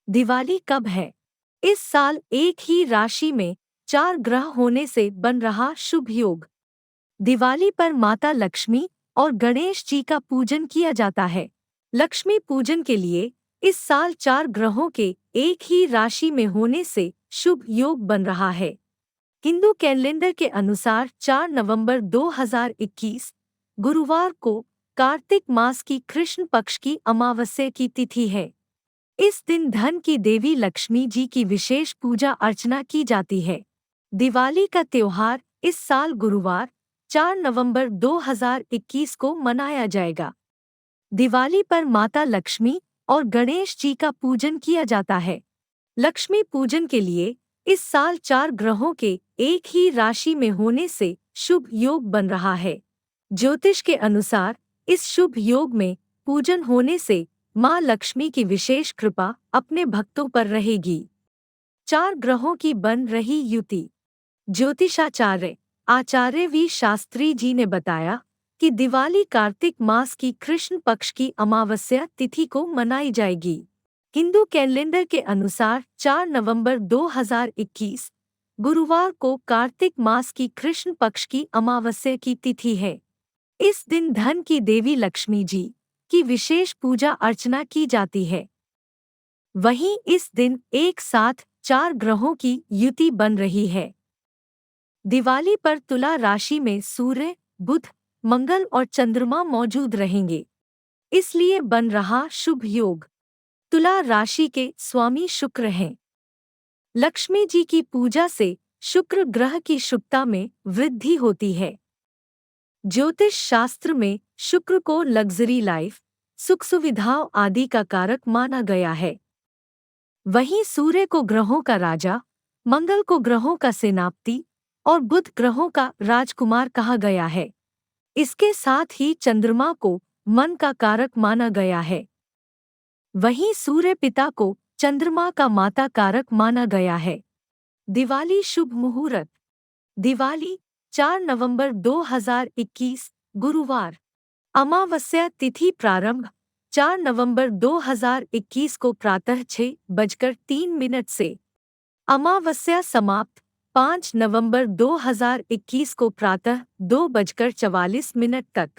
दिवाली कब है? इस साल एक ही राशि में 4 ग्रह होने से बन रहा शुभ योग। दिवाली पर माता लक्ष्मी और गणेश जी का पूजन किया जाता है। लक्ष्मी पूजन के लिए इस साल 4 ग्रहों के एक ही राशि में होने से शुभ योग बन रहा है। हिंदू कैलेंडर के अनुसार 4 नवंबर 2021 गुरुवार को कार्तिक मास की कृष्ण पक्ष की अमावस्या की तिथि है। इस दिन धन की देवी लक्ष्मी जी की विशेष पूजा अर्चना की जाती है। दिवाली का त्योहार इस साल गुरुवार 4 नवंबर 2021 को मनाया जाएगा। दिवाली पर माता लक्ष्मी और गणेश जी का पूजन किया जाता है। लक्ष्मी पूजन के लिए इस साल 4 ग्रहों के एक ही राशि में होने से शुभ योग बन रहा है। ज्योतिष के अनुसार इस शुभ योग में पूजन होने से माँ लक्ष्मी की विशेष कृपा अपने भक्तों पर रहेगी। 4 ग्रहों की बन रही युति। ज्योतिषाचार्य आचार्य वी शास्त्री जी ने बताया कि दिवाली कार्तिक मास की कृष्ण पक्ष की अमावस्या तिथि को मनाई जाएगी। हिंदू कैलेंडर के अनुसार 4 नवंबर 2021 गुरुवार को कार्तिक मास की कृष्ण पक्ष की अमावस्या की तिथि है। इस दिन धन की देवी लक्ष्मी जी की विशेष पूजा अर्चना की जाती है। वहीं इस दिन एक साथ 4 ग्रहों की युति बन रही है। दिवाली पर तुला राशि में सूर्य, बुध, मंगल और चंद्रमा मौजूद रहेंगे, इसलिए बन रहा शुभ योग। तुला राशि के स्वामी शुक्र हैं। लक्ष्मी जी की पूजा से शुक्र ग्रह की शुभता में वृद्धि होती है। ज्योतिष शास्त्र में शुक्र को लग्जरी लाइफ, सुख सुविधाओं आदि का कारक माना गया है। वहीं सूर्य को ग्रहों का राजा, मंगल को ग्रहों का सेनापति और बुध ग्रहों का राजकुमार कहा गया है। इसके साथ ही चंद्रमा को मन का कारक माना गया है। वहीं सूर्य पिता को चंद्रमा का माता कारक माना गया है। दिवाली शुभ मुहूर्त। दिवाली 4 नवंबर 2021 गुरुवार। अमावस्या तिथि प्रारंभ 4 नवंबर 2021 को प्रातः 6:03 से। अमावस्या समाप्त 5 नवंबर 2021 को प्रातः 2:44 तक।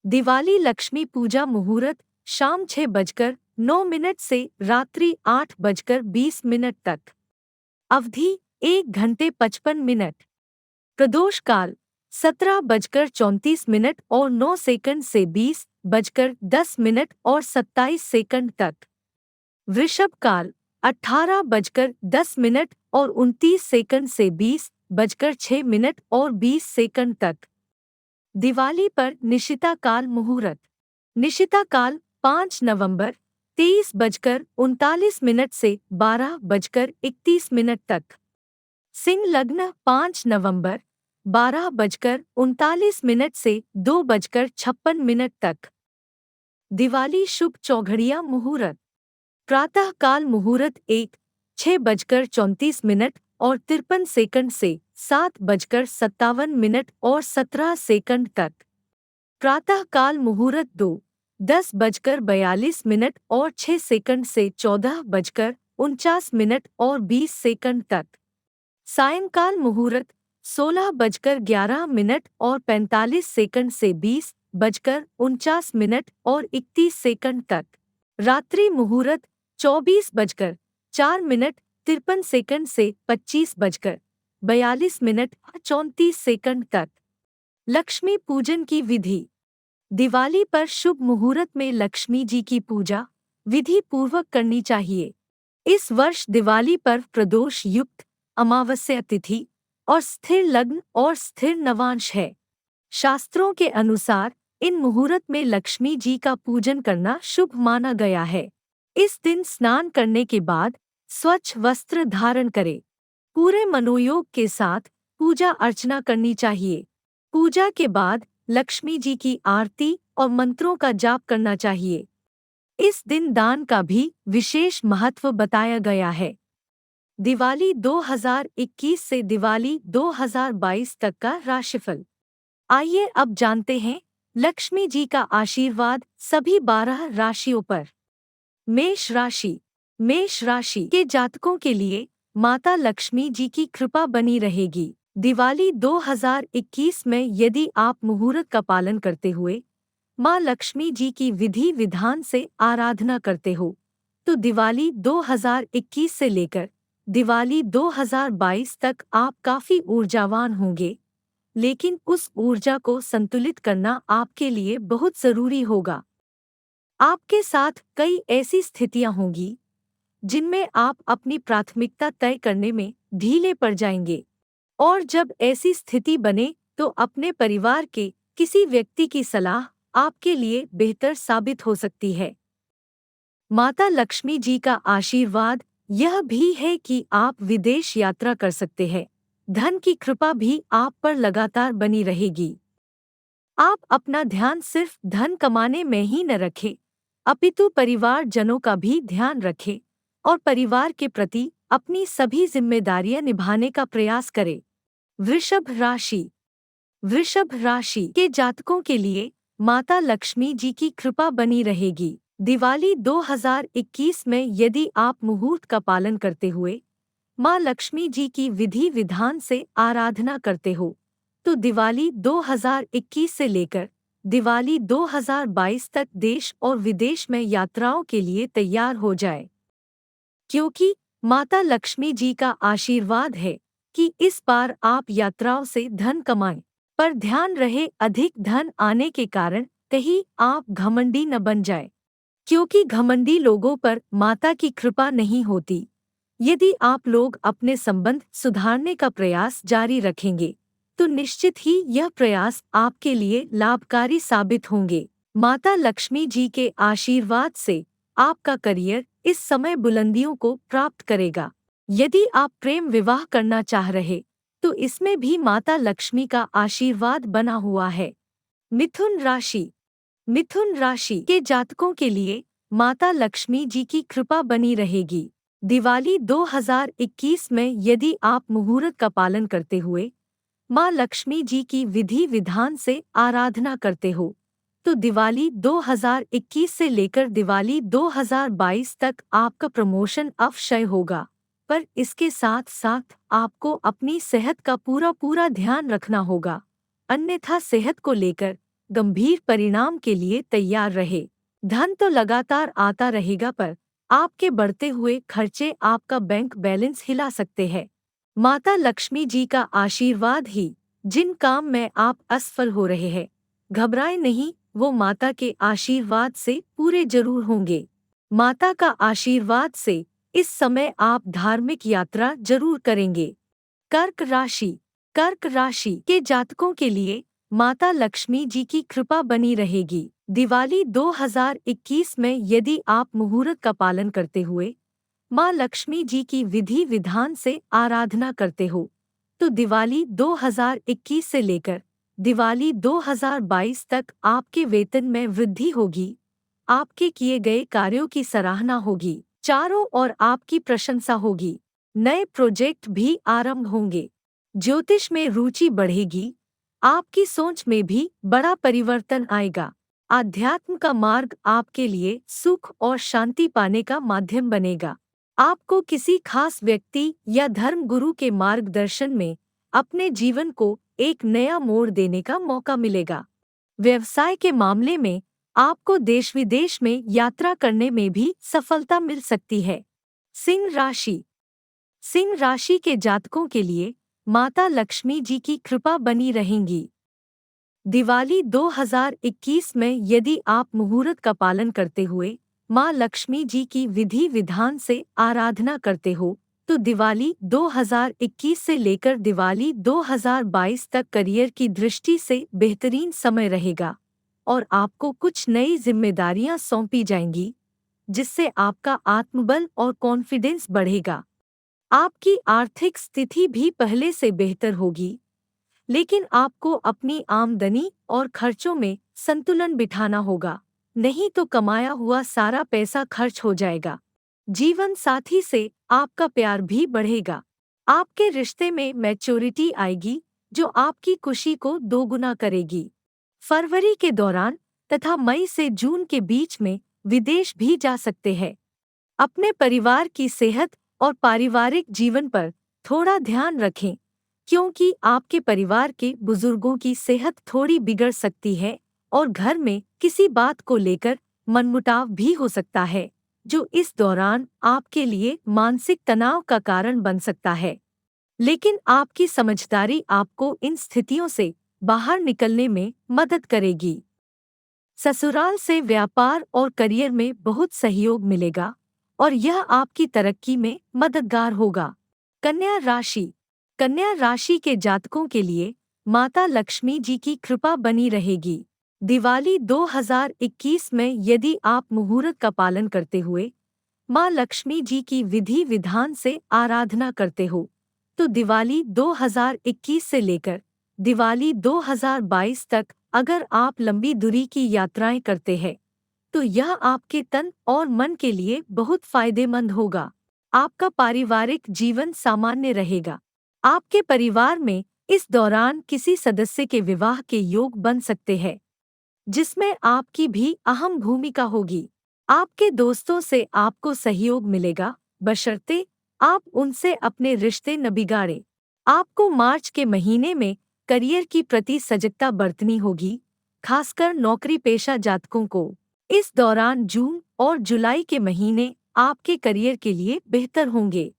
दिवाली लक्ष्मी पूजा मुहूर्त शाम 6:09 से रात्रि 8:20 तक। अवधि 1 घंटे 55 मिनट। प्रदोष काल 17:34 और 9 सेकंड से 20:10 और 27 सेकंड तक। वृषभ काल 18:10 और 29 सेकंड से 20:06 और 20 सेकंड तक। दिवाली पर निशिता काल मुहूर्त। निशिता काल 5 नवंबर 23:39 से 12:31 तक। सिंह लग्न 5 नवंबर 12:39 से 2:56 तक। दिवाली शुभ चौघड़िया मुहूर्त। प्रातः काल मुहूर्त 6:34 और 53 सेकंड से 7:57 और 17 सेकंड तक। प्रातः काल मुहूर्त 10:42 और 6 सेकंड से 14:49 और 20 सेकंड तक। सायंकाल मुहूर्त 16:11 और 45 सेकंड से 20:49 और 31 सेकंड तक। रात्रि मुहूर्त 24:04 53 सेकंड से 25:42 और 34 सेकंड तक। लक्ष्मी पूजन की विधि। दिवाली पर शुभ मुहूर्त में लक्ष्मी जी की पूजा विधि पूर्वक करनी चाहिए। इस वर्ष दिवाली पर प्रदोष युक्त अमावस्या तिथि और स्थिर लग्न और स्थिर नवांश है। शास्त्रों के अनुसार इन मुहूर्त में लक्ष्मी जी का पूजन करना शुभ माना गया है। इस दिन स्नान करने के बाद स्वच्छ वस्त्र धारण करें। पूरे मनोयोग के साथ पूजा अर्चना करनी चाहिए। पूजा के बाद लक्ष्मी जी की आरती और मंत्रों का जाप करना चाहिए। इस दिन दान का भी विशेष महत्व बताया गया है। दिवाली 2021 से दिवाली 2022 तक का राशिफल। आइए अब जानते हैं लक्ष्मी जी का आशीर्वाद सभी 12 राशियों पर। मेष राशि। मेष राशि के जातकों के लिए माता लक्ष्मी जी की कृपा बनी रहेगी। दिवाली 2021 में यदि आप मुहूर्त का पालन करते हुए माँ लक्ष्मी जी की विधि विधान से आराधना करते हो, तो दिवाली 2021 से लेकर दिवाली 2022 तक आप काफी ऊर्जावान होंगे। लेकिन उस ऊर्जा को संतुलित करना आपके लिए बहुत जरूरी होगा। आपके साथ कई ऐसी स्थितियां होंगी जिनमें आप अपनी प्राथमिकता तय करने में ढीले पड़ जाएंगे, और जब ऐसी स्थिति बने तो अपने परिवार के किसी व्यक्ति की सलाह आपके लिए बेहतर साबित हो सकती है। माता लक्ष्मी जी का आशीर्वाद यह भी है कि आप विदेश यात्रा कर सकते हैं। धन की कृपा भी आप पर लगातार बनी रहेगी। आप अपना ध्यान सिर्फ धन कमाने में ही न रखें, अपितु परिवारजनों का भी ध्यान रखें और परिवार के प्रति अपनी सभी जिम्मेदारियां निभाने का प्रयास करें। वृषभ राशि। वृषभ राशि के जातकों के लिए माता लक्ष्मी जी की कृपा बनी रहेगी। दिवाली 2021 में यदि आप मुहूर्त का पालन करते हुए माँ लक्ष्मी जी की विधि विधान से आराधना करते हो, तो दिवाली 2021 से लेकर दिवाली 2022 तक देश और विदेश में यात्राओं के लिए तैयार हो जाए, क्योंकि माता लक्ष्मी जी का आशीर्वाद है कि इस बार आप यात्राओं से धन कमाएं। पर ध्यान रहे, अधिक धन आने के कारण कहीं आप घमंडी न बन जाए, क्योंकि घमंडी लोगों पर माता की कृपा नहीं होती। यदि आप लोग अपने संबंध सुधारने का प्रयास जारी रखेंगे तो निश्चित ही यह प्रयास आपके लिए लाभकारी साबित होंगे। माता लक्ष्मी जी के आशीर्वाद से आपका करियर इस समय बुलंदियों को प्राप्त करेगा। यदि आप प्रेम विवाह करना चाह रहे तो इसमें भी माता लक्ष्मी का आशीर्वाद बना हुआ है। मिथुन राशि। मिथुन राशि के जातकों के लिए माता लक्ष्मी जी की कृपा बनी रहेगी। दिवाली 2021 में यदि आप मुहूर्त का पालन करते हुए माँ लक्ष्मी जी की विधि विधान से आराधना करते हो, तो दिवाली 2021 से लेकर दिवाली 2022 तक आपका प्रमोशन अवश्य होगा। पर इसके साथ साथ आपको अपनी सेहत का पूरा ध्यान रखना होगा, अन्यथा सेहत को लेकर गंभीर परिणाम के लिए तैयार रहे। धन तो लगातार आता रहेगा, पर आपके बढ़ते हुए खर्चे आपका बैंक बैलेंस हिला सकते हैं। माता लक्ष्मी जी का आशीर्वाद ही जिन काम में आप असफल हो रहे हैं, घबराएं नहीं, वो माता के आशीर्वाद से पूरे जरूर होंगे। माता का आशीर्वाद से इस समय आप धार्मिक यात्रा जरूर करेंगे। कर्क राशि। कर्क राशि के जातकों के लिए माता लक्ष्मी जी की कृपा बनी रहेगी। दिवाली 2021 में यदि आप मुहूर्त का पालन करते हुए माँ लक्ष्मी जी की विधि विधान से आराधना करते हो, तो दिवाली 2021 से लेकर दिवाली 2022 तक आपके वेतन में वृद्धि होगी, आपके किए गए कार्यों की सराहना होगी, चारों ओर आपकी प्रशंसा होगी, नए प्रोजेक्ट भी आरंभ होंगे, ज्योतिष में रुचि बढ़ेगी, आपकी सोच में भी बड़ा परिवर्तन आएगा। आध्यात्म का मार्ग आपके लिए सुख और शांति पाने का माध्यम बनेगा। आपको किसी खास व्यक्ति या धर्म गुरु के मार्गदर्शन में अपने जीवन को एक नया मोड़ देने का मौका मिलेगा। व्यवसाय के मामले में आपको देश विदेश में यात्रा करने में भी सफलता मिल सकती है। सिंह राशि। सिंह राशि के जातकों के लिए माता लक्ष्मी जी की कृपा बनी रहेगी। दिवाली 2021 में यदि आप मुहूर्त का पालन करते हुए माँ लक्ष्मी जी की विधि विधान से आराधना करते हो, तो दिवाली 2021 से लेकर दिवाली 2022 तक करियर की दृष्टि से बेहतरीन समय रहेगा और आपको कुछ नई जिम्मेदारियां सौंपी जाएंगी, जिससे आपका आत्मबल और कॉन्फिडेंस बढ़ेगा। आपकी आर्थिक स्थिति भी पहले से बेहतर होगी, लेकिन आपको अपनी आमदनी और खर्चों में संतुलन बिठाना होगा, नहीं तो कमाया हुआ सारा पैसा खर्च हो जाएगा। जीवन साथी से आपका प्यार भी बढ़ेगा। आपके रिश्ते में मैच्योरिटी आएगी, जो आपकी खुशी को दोगुना करेगी। फरवरी के दौरान तथा मई से जून के बीच में विदेश भी जा सकते हैं। अपने परिवार की सेहत और पारिवारिक जीवन पर थोड़ा ध्यान रखें, क्योंकि आपके परिवार के बुजुर्गों की सेहत थोड़ी बिगड़ सकती है और घर में किसी बात को लेकर मनमुटाव भी हो सकता है, जो इस दौरान आपके लिए मानसिक तनाव का कारण बन सकता है। लेकिन आपकी समझदारी आपको इन स्थितियों से बाहर निकलने में मदद करेगी। ससुराल से व्यापार और करियर में बहुत सहयोग मिलेगा और यह आपकी तरक्की में मददगार होगा। कन्या राशि। कन्या राशि के जातकों के लिए माता लक्ष्मी जी की कृपा बनी रहेगी। दिवाली 2021 में यदि आप मुहूर्त का पालन करते हुए माँ लक्ष्मी जी की विधि विधान से आराधना करते हो, तो दिवाली 2021 से लेकर दिवाली 2022 तक अगर आप लंबी दूरी की यात्राएं करते हैं, तो यह आपके तन और मन के लिए बहुत फायदेमंद होगा। आपका पारिवारिक जीवन सामान्य रहेगा। आपके परिवार में इस दौरान किसी सदस्य के विवाह के योग बन सकते हैं, जिसमें आपकी भी अहम भूमिका होगी। आपके दोस्तों से आपको सहयोग मिलेगा, बशर्ते आप उनसे अपने रिश्ते न बिगाड़ें। आपको मार्च के महीने में करियर की प्रति सजगता बरतनी होगी, खासकर नौकरी पेशा जातकों को। इस दौरान जून और जुलाई के महीने आपके करियर के लिए बेहतर होंगे।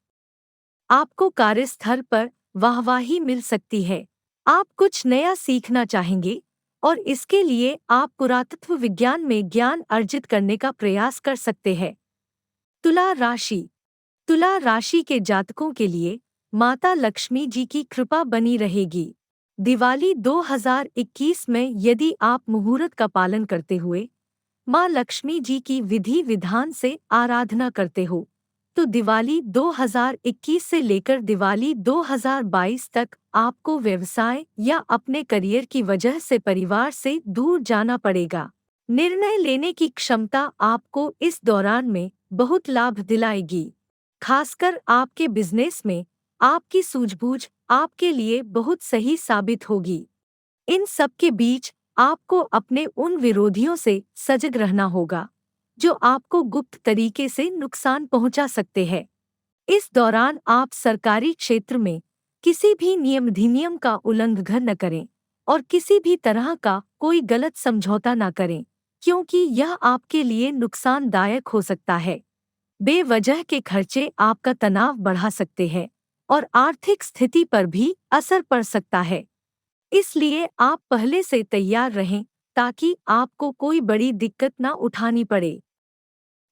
आपको कार्यस्थल पर वाहवाही मिल सकती है। आप कुछ नया सीखना चाहेंगे और इसके लिए आप पुरातत्व विज्ञान में ज्ञान अर्जित करने का प्रयास कर सकते हैं। तुला राशि। तुला राशि के जातकों के लिए माता लक्ष्मी जी की कृपा बनी रहेगी। दिवाली 2021 में यदि आप मुहूर्त का पालन करते हुए माँ लक्ष्मी जी की विधि विधान से आराधना करते हो, तो दिवाली 2021 से लेकर दिवाली 2022 तक आपको व्यवसाय या अपने करियर की वजह से परिवार से दूर जाना पड़ेगा। निर्णय लेने की क्षमता आपको इस दौरान में बहुत लाभ दिलाएगी। खासकर आपके बिजनेस में आपकी सूझबूझ आपके लिए बहुत सही साबित होगी। इन सब के बीच आपको अपने उन विरोधियों से सजग रहना होगा, जो आपको गुप्त तरीके से नुकसान पहुंचा सकते हैं। इस दौरान आप सरकारी क्षेत्र में किसी भी नियम अधिनियम का उल्लंघन न करें और किसी भी तरह का कोई गलत समझौता न करें, क्योंकि यह आपके लिए नुकसानदायक हो सकता है। बेवजह के खर्चे आपका तनाव बढ़ा सकते हैं और आर्थिक स्थिति पर भी असर पड़ सकता है। इसलिए आप पहले से तैयार रहें ताकि आपको कोई बड़ी दिक्कत न उठानी पड़े।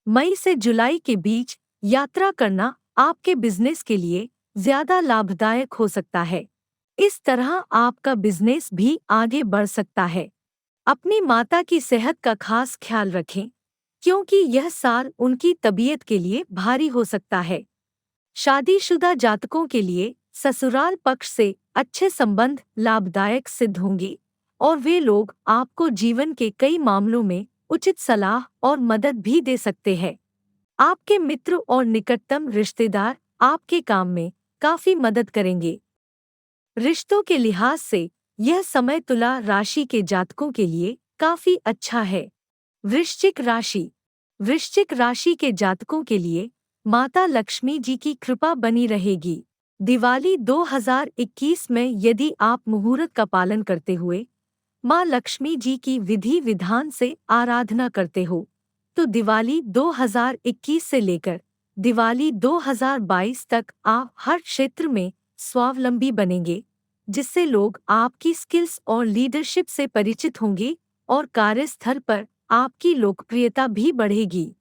मई से जुलाई के बीच यात्रा करना आपके बिजनेस के लिए ज्यादा लाभदायक हो सकता है। इस तरह आपका बिजनेस भी आगे बढ़ सकता है। अपनी माता की सेहत का खास ख्याल रखें, क्योंकि यह साल उनकी तबीयत के लिए भारी हो सकता है। शादीशुदा जातकों के लिए ससुराल पक्ष से अच्छे संबंध लाभदायक सिद्ध होंगे और वे लोग आपको जीवन के कई मामलों में उचित सलाह और मदद भी दे सकते हैं। आपके मित्र और निकटतम रिश्तेदार आपके काम में काफी मदद करेंगे। रिश्तों के लिहाज से यह समय तुला राशि के जातकों के लिए काफी अच्छा है। वृश्चिक राशि। वृश्चिक राशि के जातकों के लिए माता लक्ष्मी जी की कृपा बनी रहेगी। दिवाली 2021 में यदि आप मुहूर्त का पालन करते हुए माँ लक्ष्मी जी की विधि विधान से आराधना करते हो, तो दिवाली 2021 से लेकर दिवाली 2022 तक आप हर क्षेत्र में स्वावलंबी बनेंगे, जिससे लोग आपकी स्किल्स और लीडरशिप से परिचित होंगे और कार्यस्थल पर आपकी लोकप्रियता भी बढ़ेगी।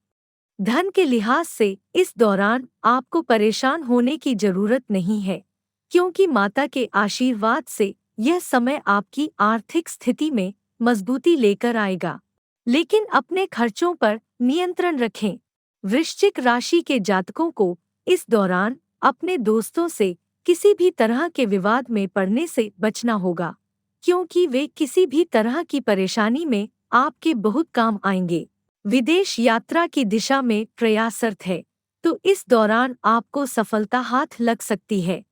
धन के लिहाज से इस दौरान आपको परेशान होने की जरूरत नहीं है, क्योंकि माता के आशीर्वाद से यह समय आपकी आर्थिक स्थिति में मजबूती लेकर आएगा। लेकिन अपने खर्चों पर नियंत्रण रखें। वृश्चिक राशि के जातकों को इस दौरान अपने दोस्तों से किसी भी तरह के विवाद में पड़ने से बचना होगा, क्योंकि वे किसी भी तरह की परेशानी में आपके बहुत काम आएंगे। विदेश यात्रा की दिशा में प्रयासरत है, तो इस दौरान आपको सफलता हाथ लग सकती है।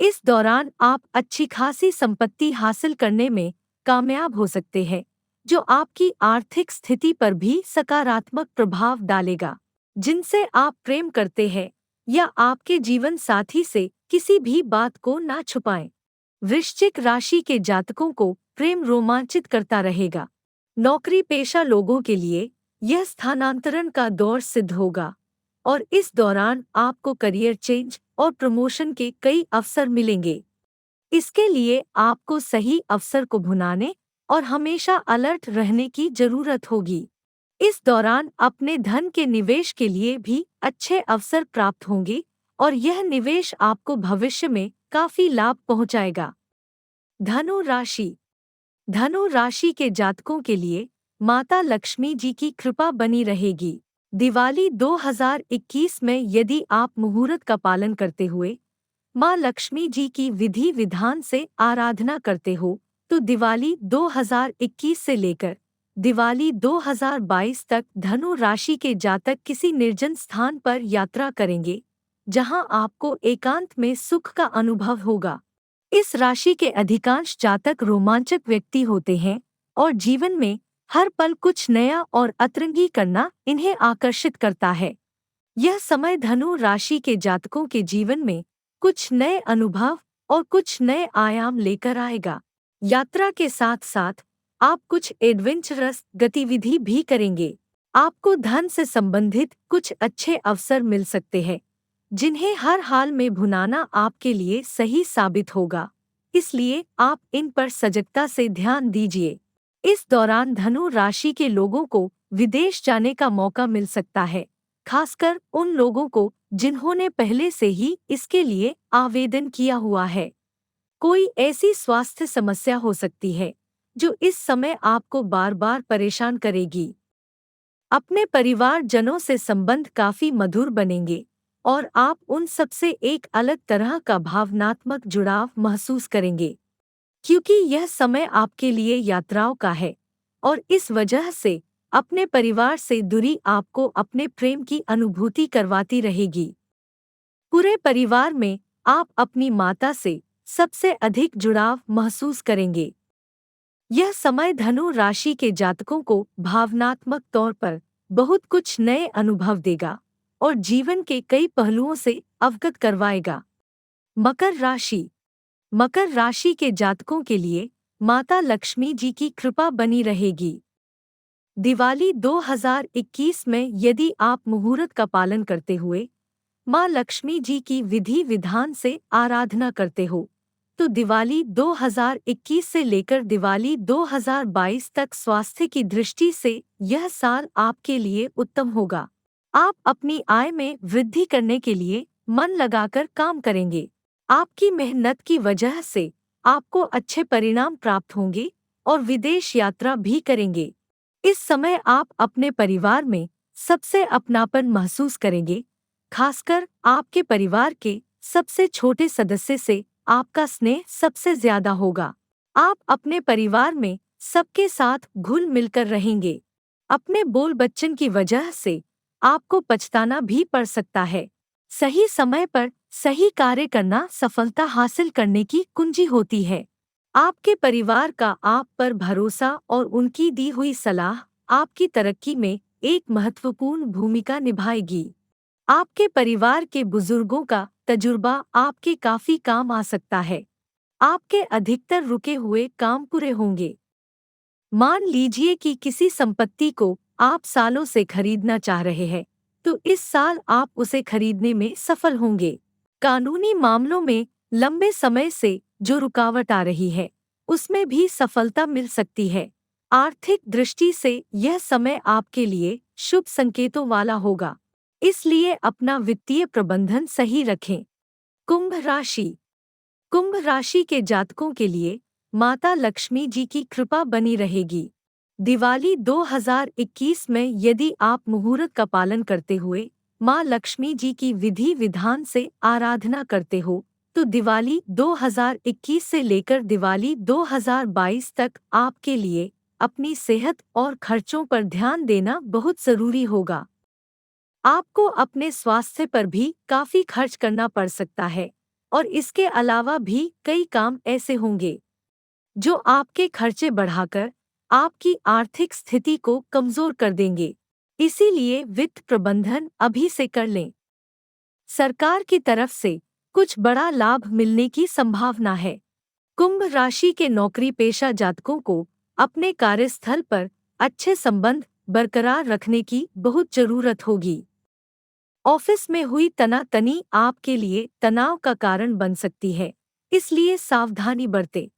इस दौरान आप अच्छी खासी संपत्ति हासिल करने में कामयाब हो सकते हैं, जो आपकी आर्थिक स्थिति पर भी सकारात्मक प्रभाव डालेगा। जिनसे आप प्रेम करते हैं या आपके जीवन साथी से किसी भी बात को ना छुपाएं। वृश्चिक राशि के जातकों को प्रेम रोमांचित करता रहेगा। नौकरी पेशा लोगों के लिए यह स्थानांतरण का दौर सिद्ध होगा और इस दौरान आपको करियर चेंज और प्रमोशन के कई अवसर मिलेंगे। इसके लिए आपको सही अवसर को भुनाने और हमेशा अलर्ट रहने की जरूरत होगी। इस दौरान अपने धन के निवेश के लिए भी अच्छे अवसर प्राप्त होंगे और यह निवेश आपको भविष्य में काफी लाभ पहुंचाएगा। धनु राशि। धनु राशि के जातकों के लिए माता लक्ष्मी जी की कृपा बनी रहेगी। दिवाली 2021 में यदि आप मुहूर्त का पालन करते हुए माँ लक्ष्मी जी की विधि विधान से आराधना करते हो तो दिवाली 2021 से लेकर दिवाली 2022 तक धनु राशि के जातक किसी निर्जन स्थान पर यात्रा करेंगे, जहां आपको एकांत में सुख का अनुभव होगा। इस राशि के अधिकांश जातक रोमांचक व्यक्ति होते हैं और जीवन में हर पल कुछ नया और अतरंगी करना इन्हें आकर्षित करता है। यह समय धनु राशि के जातकों के जीवन में कुछ नए अनुभव और कुछ नए आयाम लेकर आएगा। यात्रा के साथ साथ आप कुछ एडवेंचरस गतिविधि भी करेंगे। आपको धन से संबंधित कुछ अच्छे अवसर मिल सकते हैं, जिन्हें हर हाल में भुनाना आपके लिए सही साबित होगा, इसलिए आप इन पर सजगता से ध्यान दीजिए। इस दौरान धनु राशि के लोगों को विदेश जाने का मौका मिल सकता है, खासकर उन लोगों को जिन्होंने पहले से ही इसके लिए आवेदन किया हुआ है। कोई ऐसी स्वास्थ्य समस्या हो सकती है जो इस समय आपको बार बार परेशान करेगी। अपने परिवारजनों से संबंध काफी मधुर बनेंगे और आप उन सबसे एक अलग तरह का भावनात्मक जुड़ाव महसूस करेंगे, क्योंकि यह समय आपके लिए यात्राओं का है और इस वजह से अपने परिवार से दूरी आपको अपने प्रेम की अनुभूति करवाती रहेगी। पूरे परिवार में आप अपनी माता से सबसे अधिक जुड़ाव महसूस करेंगे। यह समय धनु राशि के जातकों को भावनात्मक तौर पर बहुत कुछ नए अनुभव देगा और जीवन के कई पहलुओं से अवगत करवाएगा। मकर राशि। मकर राशि के जातकों के लिए माता लक्ष्मी जी की कृपा बनी रहेगी। दिवाली 2021 में यदि आप मुहूर्त का पालन करते हुए माँ लक्ष्मी जी की विधि विधान से आराधना करते हो तो दिवाली 2021 से लेकर दिवाली 2022 तक स्वास्थ्य की दृष्टि से यह साल आपके लिए उत्तम होगा। आप अपनी आय में वृद्धि करने के लिए मन लगाकर काम करेंगे। आपकी मेहनत की वजह से आपको अच्छे परिणाम प्राप्त होंगे और विदेश यात्रा भी करेंगे। इस समय आप अपने परिवार में सबसे अपनापन महसूस करेंगे, खासकर आपके परिवार के सबसे छोटे सदस्य से आपका स्नेह सबसे ज्यादा होगा। आप अपने परिवार में सबके साथ घुल मिलकर रहेंगे। अपने बोल बच्चन की वजह से आपको पछताना भी पड़ सकता है। सही समय पर सही कार्य करना सफलता हासिल करने की कुंजी होती है। आपके परिवार का आप पर भरोसा और उनकी दी हुई सलाह आपकी तरक्की में एक महत्वपूर्ण भूमिका निभाएगी। आपके परिवार के बुजुर्गों का तजुर्बा आपके काफी काम आ सकता है। आपके अधिकतर रुके हुए काम पूरे होंगे। मान लीजिए कि किसी संपत्ति को आप सालों से खरीदना चाह रहे हैं, तो इस साल आप उसे खरीदने में सफल होंगे। कानूनी मामलों में लंबे समय से जो रुकावट आ रही है, उसमें भी सफलता मिल सकती है। आर्थिक दृष्टि से यह समय आपके लिए शुभ संकेतों वाला होगा, इसलिए अपना वित्तीय प्रबंधन सही रखें। कुंभ राशि। कुंभ राशि के जातकों के लिए माता लक्ष्मी जी की कृपा बनी रहेगी। दिवाली 2021 में यदि आप मुहूर्त का पालन करते हुए माँ लक्ष्मी जी की विधि विधान से आराधना करते हो तो दिवाली 2021 से लेकर दिवाली 2022 तक आपके लिए अपनी सेहत और खर्चों पर ध्यान देना बहुत जरूरी होगा। आपको अपने स्वास्थ्य पर भी काफी खर्च करना पड़ सकता है और इसके अलावा भी कई काम ऐसे होंगे जो आपके खर्चे बढ़ाकर आपकी आर्थिक स्थिति को कमजोर कर देंगे। इसीलिए वित्त प्रबंधन अभी से कर लें। सरकार की तरफ से कुछ बड़ा लाभ मिलने की संभावना है। कुंभ राशि के नौकरी पेशा जातकों को अपने कार्यस्थल पर अच्छे संबंध बरकरार रखने की बहुत जरूरत होगी। ऑफिस में हुई तनातनी आपके लिए तनाव का कारण बन सकती है, इसलिए सावधानी बरतें।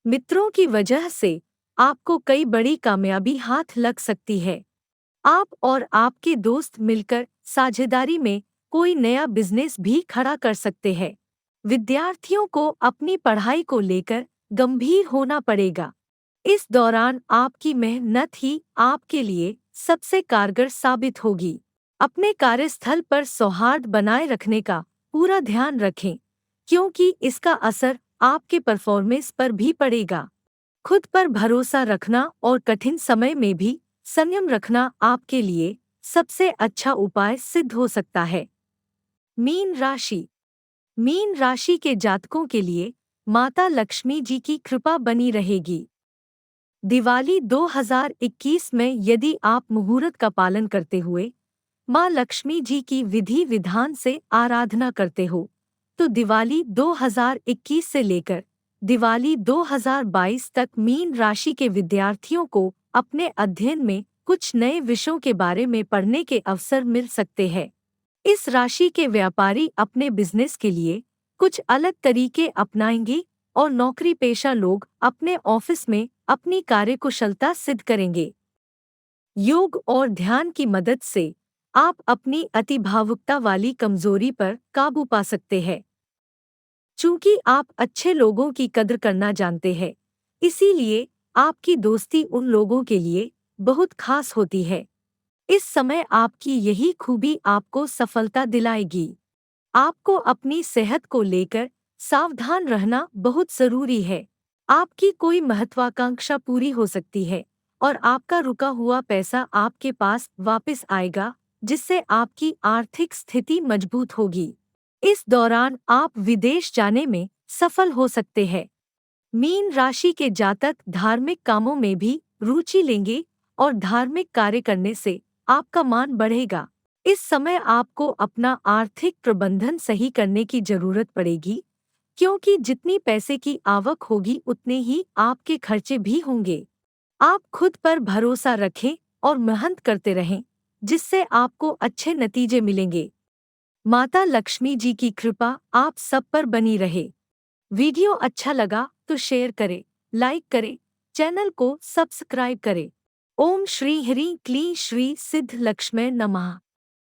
मित्रों की वजह से आपको कई बड़ी कामयाबी हाथ लग सकती है। आप और आपके दोस्त मिलकर साझेदारी में कोई नया बिजनेस भी खड़ा कर सकते हैं। विद्यार्थियों को अपनी पढ़ाई को लेकर गंभीर होना पड़ेगा। इस दौरान आपकी मेहनत ही आपके लिए सबसे कारगर साबित होगी। अपने कार्यस्थल पर सौहार्द बनाए रखने का पूरा ध्यान रखें, क्योंकि इसका असर आपके परफॉर्मेंस पर भी पड़ेगा। खुद पर भरोसा रखना और कठिन समय में भी संयम रखना आपके लिए सबसे अच्छा उपाय सिद्ध हो सकता है। मीन राशि। मीन राशि के जातकों के लिए माता लक्ष्मी जी की कृपा बनी रहेगी। दिवाली 2021 में यदि आप मुहूर्त का पालन करते हुए माँ लक्ष्मी जी की विधि विधान से आराधना करते हो, तो दिवाली 2021 से लेकर दिवाली 2022 तक मीन राशि के विद्यार्थियों को अपने अध्ययन में कुछ नए विषयों के बारे में पढ़ने के अवसर मिल सकते हैं। इस राशि के व्यापारी अपने बिजनेस के लिए कुछ अलग तरीके अपनाएंगे और नौकरी पेशा लोग अपने ऑफिस में अपनी कार्यकुशलता सिद्ध करेंगे। योग और ध्यान की मदद से आप अपनी अतिभावुकता वाली कमजोरी पर काबू पा सकते हैं। चूंकि आप अच्छे लोगों की कद्र करना जानते हैं, इसीलिए आपकी दोस्ती उन लोगों के लिए बहुत खास होती है। इस समय आपकी यही खूबी आपको सफलता दिलाएगी। आपको अपनी सेहत को लेकर सावधान रहना बहुत जरूरी है। आपकी कोई महत्वाकांक्षा पूरी हो सकती है और आपका रुका हुआ पैसा आपके पास वापस आएगा, जिससे आपकी आर्थिक स्थिति मजबूत होगी। इस दौरान आप विदेश जाने में सफल हो सकते हैं। मीन राशि के जातक धार्मिक कामों में भी रुचि लेंगे और धार्मिक कार्य करने से आपका मान बढ़ेगा। इस समय आपको अपना आर्थिक प्रबंधन सही करने की जरूरत पड़ेगी, क्योंकि जितनी पैसे की आवक होगी उतने ही आपके खर्चे भी होंगे। आप खुद पर भरोसा रखें और मेहनत करते रहें, जिससे आपको अच्छे नतीजे मिलेंगे। माता लक्ष्मी जी की कृपा आप सब पर बनी रहे। वीडियो अच्छा लगा तो शेयर करें, लाइक करें, चैनल को सब्सक्राइब करें। ओम श्री ह्रीं क्लीं श्री सिद्ध लक्ष्मै नमः।